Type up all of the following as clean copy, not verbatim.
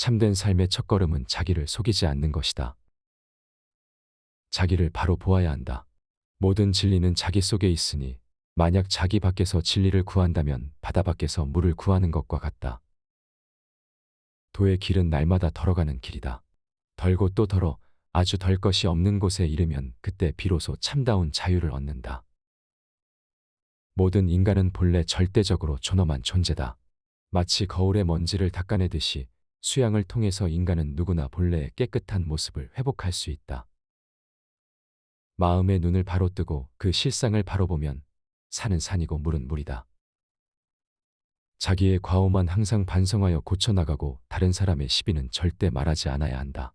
참된 삶의 첫걸음은 자기를 속이지 않는 것이다. 자기를 바로 보아야 한다. 모든 진리는 자기 속에 있으니 만약 자기 밖에서 진리를 구한다면 바다 밖에서 물을 구하는 것과 같다. 도의 길은 날마다 덜어가는 길이다. 덜고 또 덜어 아주 덜 것이 없는 곳에 이르면 그때 비로소 참다운 자유를 얻는다. 모든 인간은 본래 절대적으로 존엄한 존재다. 마치 거울의 먼지를 닦아내듯이 수양을 통해서 인간은 누구나 본래의 깨끗한 모습을 회복할 수 있다. 마음의 눈을 바로 뜨고 그 실상을 바로 보면 산은 산이고 물은 물이다. 자기의 과오만 항상 반성하여 고쳐나가고 다른 사람의 시비는 절대 말하지 않아야 한다.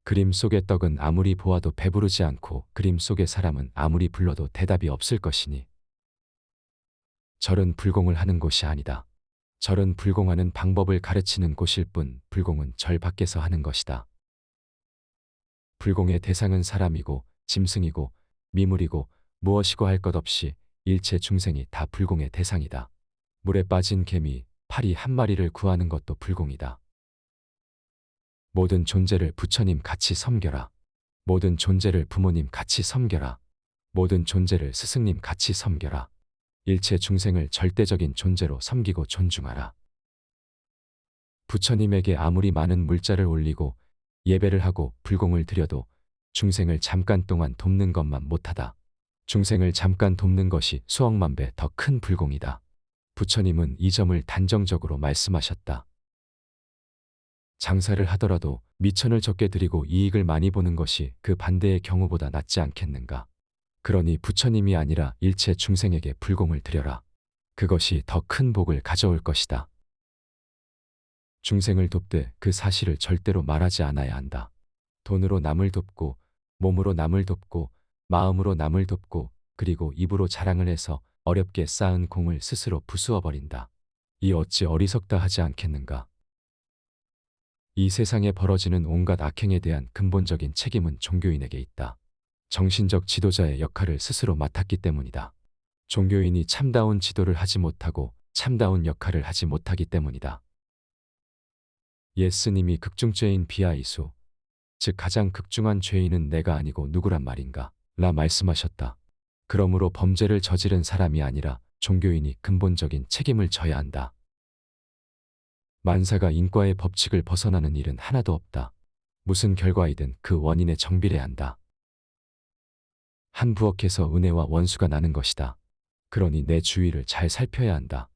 그림 속의 떡은 아무리 보아도 배부르지 않고 그림 속의 사람은 아무리 불러도 대답이 없을 것이니 절은 불공을 하는 곳이 아니다. 절은 불공하는 방법을 가르치는 곳일 뿐 불공은 절 밖에서 하는 것이다. 불공의 대상은 사람이고 짐승이고 미물이고 무엇이고 할 것 없이 일체 중생이 다 불공의 대상이다. 물에 빠진 개미, 파리 한 마리를 구하는 것도 불공이다. 모든 존재를 부처님 같이 섬겨라. 모든 존재를 부모님 같이 섬겨라. 모든 존재를 스승님 같이 섬겨라. 일체 중생을 절대적인 존재로 섬기고 존중하라. 부처님에게 아무리 많은 물자를 올리고 예배를 하고 불공을 드려도 중생을 잠깐 동안 돕는 것만 못하다. 중생을 잠깐 돕는 것이 수억만 배 더 큰 불공이다. 부처님은 이 점을 단정적으로 말씀하셨다. 장사를 하더라도 미천을 적게 드리고 이익을 많이 보는 것이 그 반대의 경우보다 낫지 않겠는가. 그러니 부처님이 아니라 일체 중생에게 불공을 드려라. 그것이 더 큰 복을 가져올 것이다. 중생을 돕되 그 사실을 절대로 말하지 않아야 한다. 돈으로 남을 돕고 몸으로 남을 돕고 마음으로 남을 돕고 그리고 입으로 자랑을 해서 어렵게 쌓은 공을 스스로 부수어 버린다. 이 어찌 어리석다 하지 않겠는가. 이 세상에 벌어지는 온갖 악행에 대한 근본적인 책임은 종교인에게 있다. 정신적 지도자의 역할을 스스로 맡았기 때문이다. 종교인이 참다운 지도를 하지 못하고 참다운 역할을 하지 못하기 때문이다. 예수님이 극중죄인 비하이수, 즉 가장 극중한 죄인은 내가 아니고 누구란 말인가 라 말씀하셨다. 그러므로 범죄를 저지른 사람이 아니라 종교인이 근본적인 책임을 져야 한다. 만사가 인과의 법칙을 벗어나는 일은 하나도 없다. 무슨 결과이든 그 원인에 정비례 한다. 한 부엌에서 은혜와 원수가 나는 것이다. 그러니 내 주위를 잘 살펴야 한다.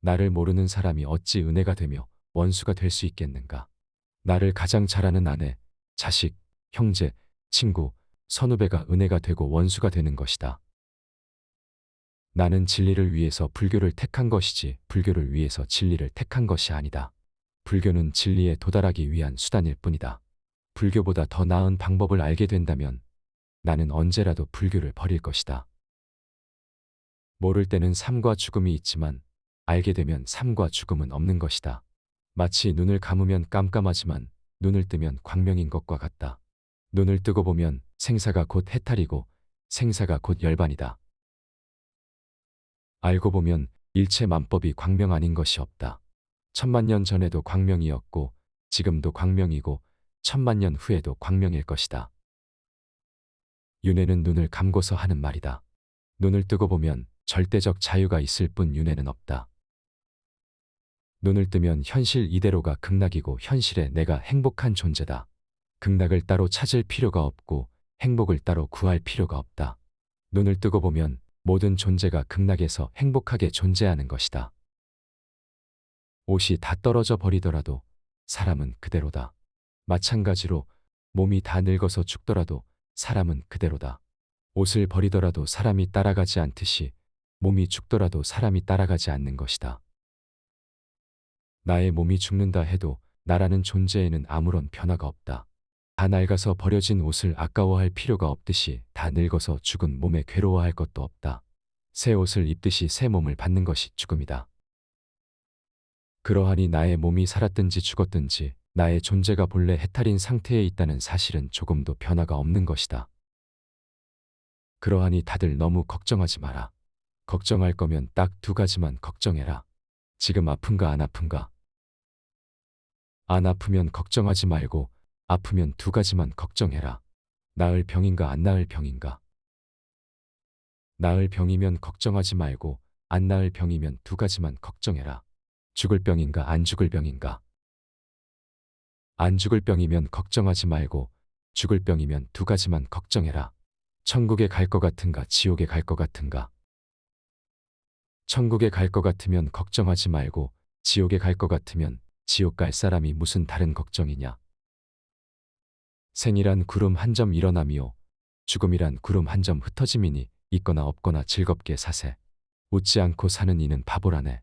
나를 모르는 사람이 어찌 은혜가 되며 원수가 될 수 있겠는가. 나를 가장 잘 아는 아내, 자식, 형제, 친구, 선후배가 은혜가 되고 원수가 되는 것이다. 나는 진리를 위해서 불교를 택한 것이지 불교를 위해서 진리를 택한 것이 아니다. 불교는 진리에 도달하기 위한 수단일 뿐이다. 불교보다 더 나은 방법을 알게 된다면 나는 언제라도 불교를 버릴 것이다. 모를 때는 삶과 죽음이 있지만 알게 되면 삶과 죽음은 없는 것이다. 마치 눈을 감으면 깜깜하지만 눈을 뜨면 광명인 것과 같다. 눈을 뜨고 보면 생사가 곧 해탈이고 생사가 곧 열반이다. 알고 보면 일체 만법이 광명 아닌 것이 없다. 천만 년 전에도 광명이었고 지금도 광명이고 천만 년 후에도 광명일 것이다. 윤회는 눈을 감고서 하는 말이다. 눈을 뜨고 보면 절대적 자유가 있을 뿐 윤회는 없다. 눈을 뜨면 현실 이대로가 극락이고 현실에 내가 행복한 존재다. 극락을 따로 찾을 필요가 없고 행복을 따로 구할 필요가 없다. 눈을 뜨고 보면 모든 존재가 극락에서 행복하게 존재하는 것이다. 옷이 다 떨어져 버리더라도 사람은 그대로다. 마찬가지로 몸이 다 늙어서 죽더라도 사람은 그대로다. 옷을 버리더라도 사람이 따라가지 않듯이 몸이 죽더라도 사람이 따라가지 않는 것이다. 나의 몸이 죽는다 해도 나라는 존재에는 아무런 변화가 없다. 다 낡아서 버려진 옷을 아까워할 필요가 없듯이 다 늙어서 죽은 몸에 괴로워할 것도 없다. 새 옷을 입듯이 새 몸을 받는 것이 죽음이다. 그러하니 나의 몸이 살았든지 죽었든지 나의 존재가 본래 해탈인 상태에 있다는 사실은 조금도 변화가 없는 것이다. 그러하니 다들 너무 걱정하지 마라. 걱정할 거면 딱 두 가지만 걱정해라. 지금 아픈가 안 아픈가? 안 아프면 걱정하지 말고 아프면 두 가지만 걱정해라. 나을 병인가 안 나을 병인가. 나을 병이면 걱정하지 말고 안 나을 병이면 두 가지만 걱정해라. 죽을 병인가 안 죽을 병인가. 안 죽을 병이면 걱정하지 말고 죽을 병이면 두 가지만 걱정해라. 천국에 갈 것 같은가 지옥에 갈 것 같은가. 천국에 갈 것 같으면 걱정하지 말고 지옥에 갈 것 같으면 지옥 갈 사람이 무슨 다른 걱정이냐. 생이란 구름 한 점 일어남이요 죽음이란 구름 한 점 흩어짐이니 있거나 없거나 즐겁게 사세. 웃지 않고 사는 이는 바보라네.